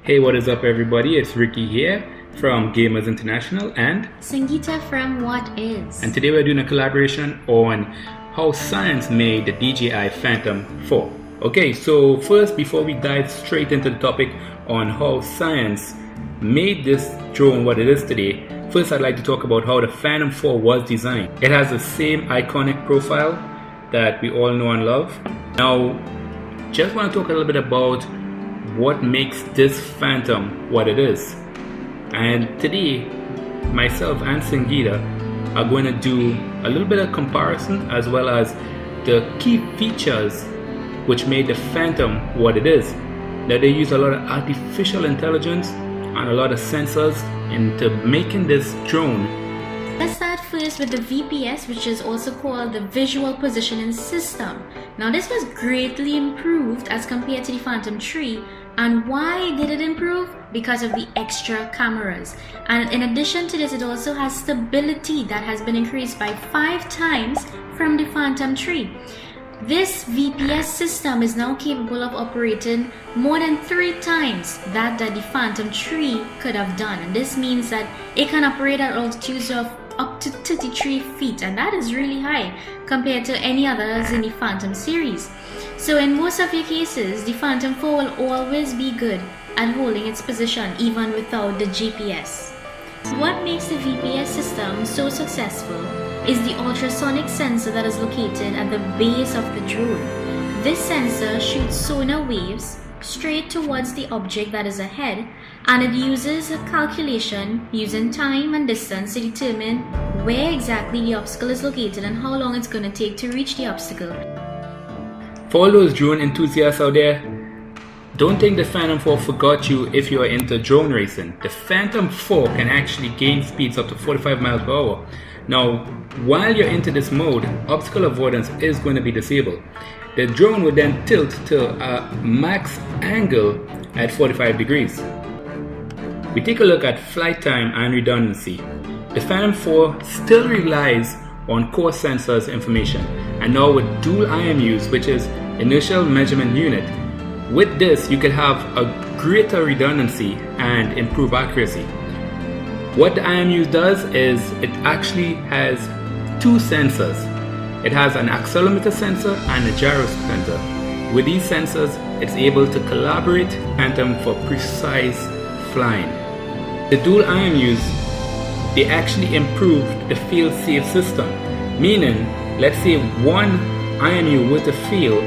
Hey, what is up everybody? It's Ricky here from Gamers International and Sangeeta from What Is. And today we're doing a collaboration on how science made the DJI Phantom 4. Okay, so first, before we dive straight into the topic on how science made this drone what it is today, first I'd like to talk about how the Phantom 4 was designed. It has the same iconic profile that we all know and love. Now, just want to talk a little bit about what makes this Phantom what it is. And today, myself and Sangeeta are going to do a little bit of comparison as well as the key features which made the Phantom what it is. Now, they use a lot of artificial intelligence and a lot of sensors into making this drone. Let's start first with the VPS, which is also called the Visual Positioning System. Now, this was greatly improved as compared to the Phantom 3. And why did it improve? Because of the extra cameras. And in addition to this, it also has stability that has been increased by 5 times from the Phantom 3. This VPS system is now capable of operating more than 3 times that the Phantom 3 could have done. And this means that it can operate at altitudes of up to 33 feet, and that is really high compared to any others in the Phantom series. So in most of your cases, the Phantom 4 will always be good at holding its position even without the GPS. What makes the VPS system so successful is the ultrasonic sensor that is located at the base of the drone. This sensor shoots sonar waves straight towards the object that is ahead, and it uses a calculation using time and distance to determine where exactly the obstacle is located and how long it's going to take to reach the obstacle. For all those drone enthusiasts out there, don't think the Phantom 4 forgot you if you are into drone racing. The Phantom 4 can actually gain speeds up to 45 miles per hour. Now, while you're into this mode, obstacle avoidance is going to be disabled. The drone would then tilt to a max angle at 45 degrees. We take a look at flight time and redundancy. The Phantom 4 still relies on core sensors information, and now with dual IMUs, which is inertial measurement unit. With this, you could have a greater redundancy and improve accuracy. What the IMU does is it actually has 2 sensors. It has an accelerometer sensor and a gyroscope sensor. With these sensors, it's able to collaborate Phantom for precise flying. The dual IMUs, they actually improved the fail-safe system, meaning, let's say one IMU with a fail,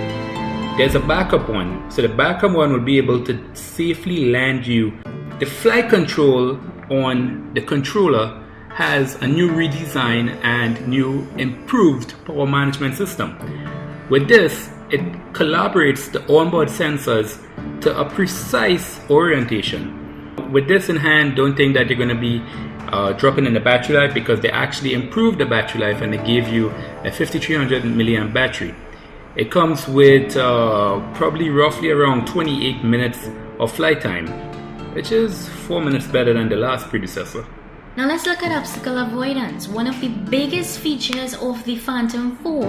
there's a backup one. So the backup one will be able to safely land you. The flight control on the controller has a new redesign and new improved power management system. With this, it collaborates the onboard sensors to a precise orientation. With this in hand, don't think that you're going to be dropping in the battery life, because they actually improved the battery life and they gave you a 5300 milliamp battery. It comes with probably roughly around 28 minutes of flight time, which is 4 minutes better than the last predecessor. Now let's look at obstacle avoidance. One of the biggest features of the Phantom 4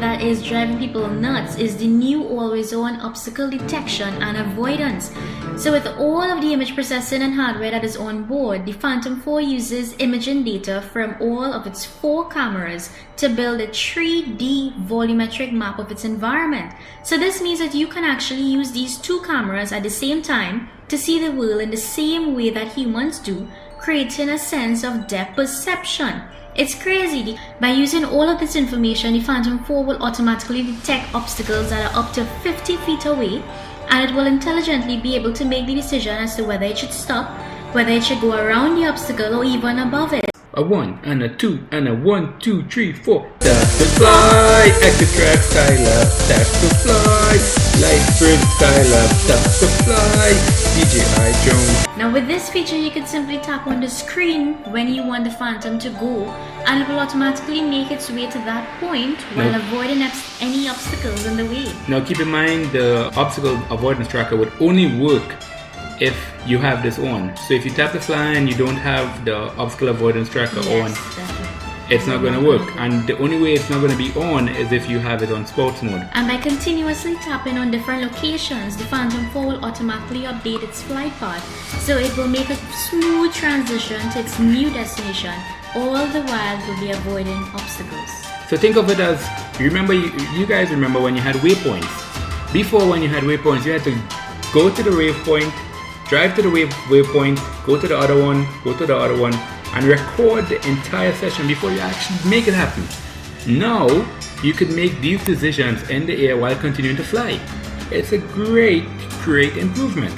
that is driving people nuts is the new always-on obstacle detection and avoidance. So with all of the image processing and hardware that is on board, the Phantom 4 uses imaging data from all of its 4 cameras to build a 3D volumetric map of its environment. So this means that you can actually use these 2 cameras at the same time to see the world in the same way that humans do, creating a sense of depth perception. It's crazy. By using all of this information, the Phantom 4 will automatically detect obstacles that are up to 50 feet away, and it will intelligently be able to make the decision as to whether it should stop, whether it should go around the obstacle or even above it. A 1 and a 2 and a 1, 2, 3, 4. Tap to fly, ActiveTrack Skylab. Tap to fly, Lightbird Skylab. Tap to fly, DJI drone. Now with this feature, you can simply tap on the screen when you want the Phantom to go, and it will automatically make its way to that point while avoiding any obstacles in the way. Now keep in mind, the obstacle avoidance tracker would only work if you have this on. So if you tap the fly and you don't have the obstacle avoidance tracker on, definitely. it's not going to work. And the only way it's not going to be on is if you have it on sports mode. And by continuously tapping on different locations, the Phantom 4 will automatically update its flight path, so it will make a smooth transition to its new destination, all the while it will be avoiding obstacles. So think of it as, you guys remember when you had waypoints. Before, when you had waypoints, you had to go to the waypoint, drive to the waypoint, go to the other one, and record the entire session before you actually make it happen. Now, you can make these decisions in the air while continuing to fly. It's a great improvement.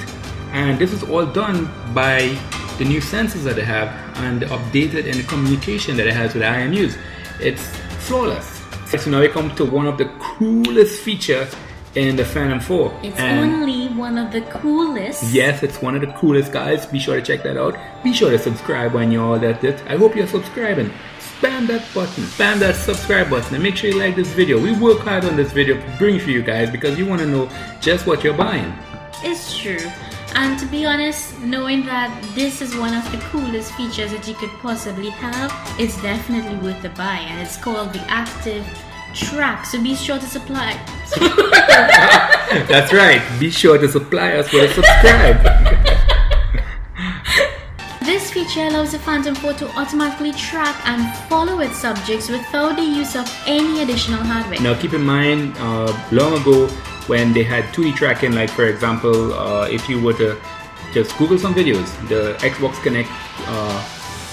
And this is all done by the new sensors that they have and the updated and the communication that it has with the IMUs. It's flawless. So now we come to one of the coolest features in the Phantom 4. It's only one of the coolest. Yes, it's one of the coolest, guys. Be sure to check that out. Be sure to subscribe when you're all at it. I hope you're subscribing. Spam that button, spam that subscribe button, and make sure you like this video. We work hard on this video to bring for you guys because you want to know just what you're buying. It's true. And to be honest, knowing that this is one of the coolest features that you could possibly have, it's definitely worth the buy. And it's called the ActiveTrack. So be sure to supply. That's right. Be sure to supply us with a subscribe. This feature allows the Phantom 4 to automatically track and follow its subjects without the use of any additional hardware. Now keep in mind, long ago when they had 2D tracking, like for example, if you were to just Google some videos, the Xbox Connect,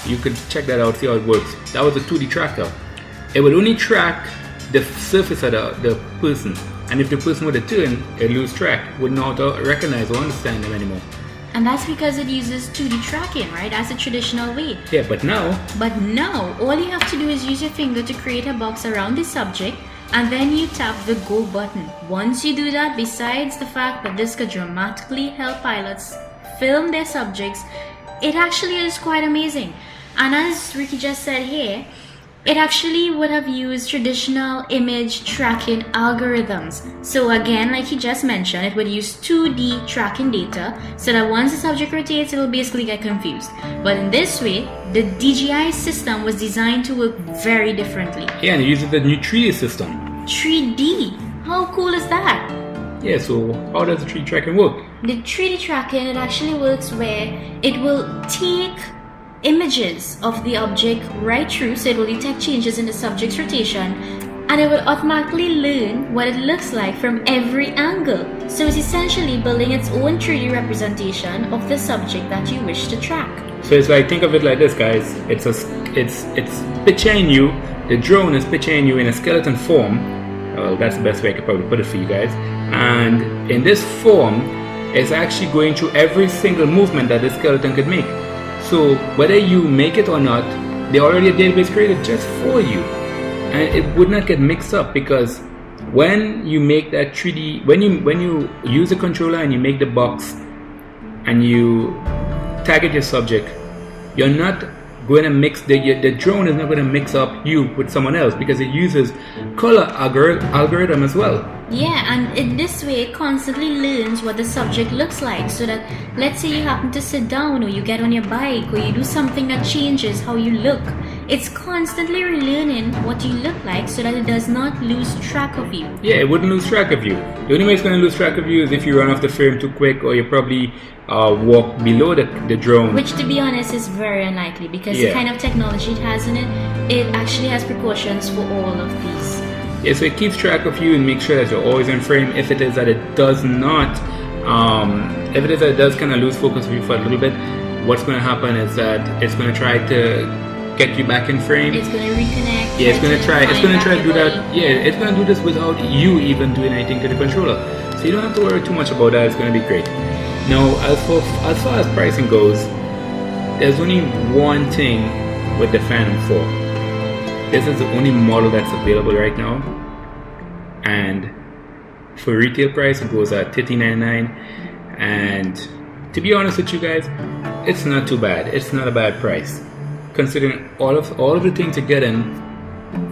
you could check that out, see how it works. That was a 2D tracker. It would only track the surface of the person, and if the person were to turn, it lose track, would not recognize or understand them anymore. And that's because it uses 2D tracking, right? As a traditional way. Yeah, but now, all you have to do is use your finger to create a box around the subject, and then you tap the go button. Once you do that, besides the fact that this could dramatically help pilots film their subjects, it actually is quite amazing. And as Ricky just said here, it actually would have used traditional image tracking algorithms. So again, like he just mentioned, it would use 2D tracking data so that once the subject rotates, it will basically get confused. But in this way, the DJI system was designed to work very differently. yeah, and it uses the new 3D system. 3D? How cool is that? Yeah, so how does the 3D tracking work? The 3D tracking, it actually works where it will take images of the object right through, so it will detect changes in the subject's rotation, and it will automatically learn what it looks like from every angle. So it's essentially building its own 3D representation of the subject that you wish to track. So it's like, think of it like this, guys. It's picturing you. The drone is picturing you in a skeleton form. Well, that's the best way I could probably put it for you guys. And in this form, it's actually going through every single movement that the skeleton could make. So whether you make it or not, they already a database created just for you, and it would not get mixed up, because when you make that 3D, when you use a controller and you make the box and you target your subject, you're not going to mix the drone is not going to mix up you with someone else, because it uses color algorithm as well. Yeah, and in this way it constantly learns what the subject looks like, so that let's say you happen to sit down or you get on your bike or you do something that changes how you look, it's constantly relearning what you look like so that it does not lose track of you. Yeah, it wouldn't lose track of you. The only way it's going to lose track of you is if you run off the frame too quick, or you probably walk below the drone. Which, to be honest, is very unlikely, because the kind of technology it has in it, it actually has precautions for all of these. Yeah, so it keeps track of you and makes sure that you're always in frame. If it is that it does not, if it is that it does kind of lose focus of you for a little bit, what's going to happen is that it's going to try to get you back in frame. It's going to reconnect. Yeah, it's going to try to do that. Yeah, it's going to do this without you even doing anything to the controller. So you don't have to worry too much about that. It's going to be great. Now, as far as pricing goes, there's only one thing with the Phantom 4. This is the only model that's available right now, and for retail price it goes at $13.99. And to be honest with you guys, it's not too bad. It's not a bad price, considering all of the things you're getting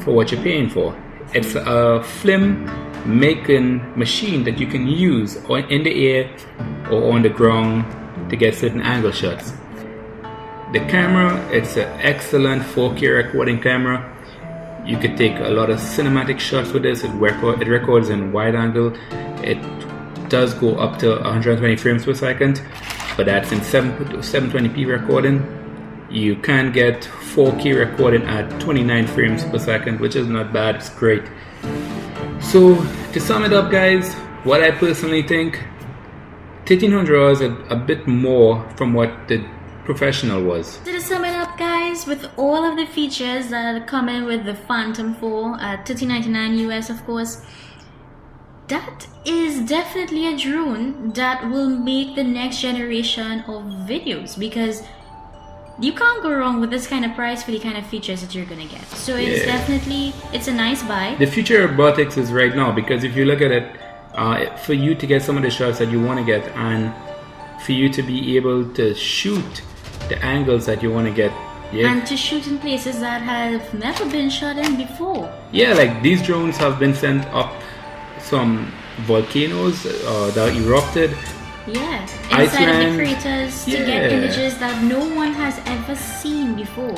for what you're paying for. It's a film making machine that you can use in the air or on the ground to get certain angle shots. The camera, it's an excellent 4K recording camera. You could take a lot of cinematic shots with this. It records in wide angle. It does go up to 120 frames per second, but that's in 720p recording. You can get 4K recording at 29 frames per second, which is not bad. It's great. So to sum it up, guys, what I personally think, $1,300 is a bit more from what the professional was. So to sum it up, guys, with all of the features that are coming with the Phantom 4 at $1,399 US, of course, that is definitely a drone that will make the next generation of videos, because you can't go wrong with this kind of price for the kind of features that you're gonna get. So it's definitely, it's a nice buy. The future of robotics is right now, because if you look at it, for you to get some of the shots that you want to get, and for you to be able to shoot the angles that you want to get, and to shoot in places that have never been shot in before. Yeah, like these drones have been sent up some volcanoes that erupted. Yeah, inside Iceland, of the craters to get images that no one has ever seen before.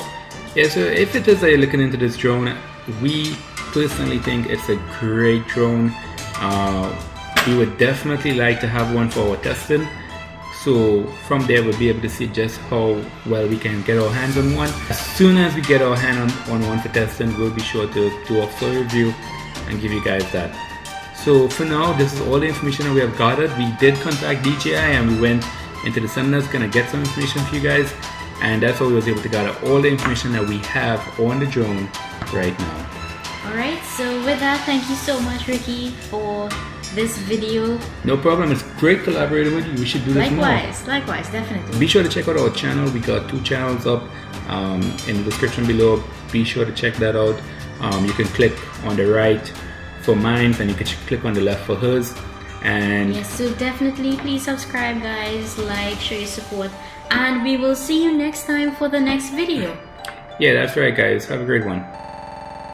Yeah, so if it is that you're looking into this drone, we personally think it's a great drone. We would definitely like to have one for our testing. So from there we'll be able to see just how well we can get our hands on one. As soon as we get our hand on one for testing, we'll be sure to do a full review and give you guys that. So for now, this is all the information that we have gathered. We did contact DJI and we went into the seminars gonna get some information for you guys, and that's how we was able to gather all the information that we have on the drone right now. Alright, so with that, thank you so much, Ricky, for this video. No problem, it's great collaborating with you. We should do this more. Likewise, definitely. Be sure to check out our channel. We got 2 channels up in the description below. Be sure to check that out. You can click on the right for mine, and you can click on the left for hers. And yes, so definitely please subscribe, guys, like, show your support, and we will see you next time for the next video. yeah, that's right, guys. Have a great one.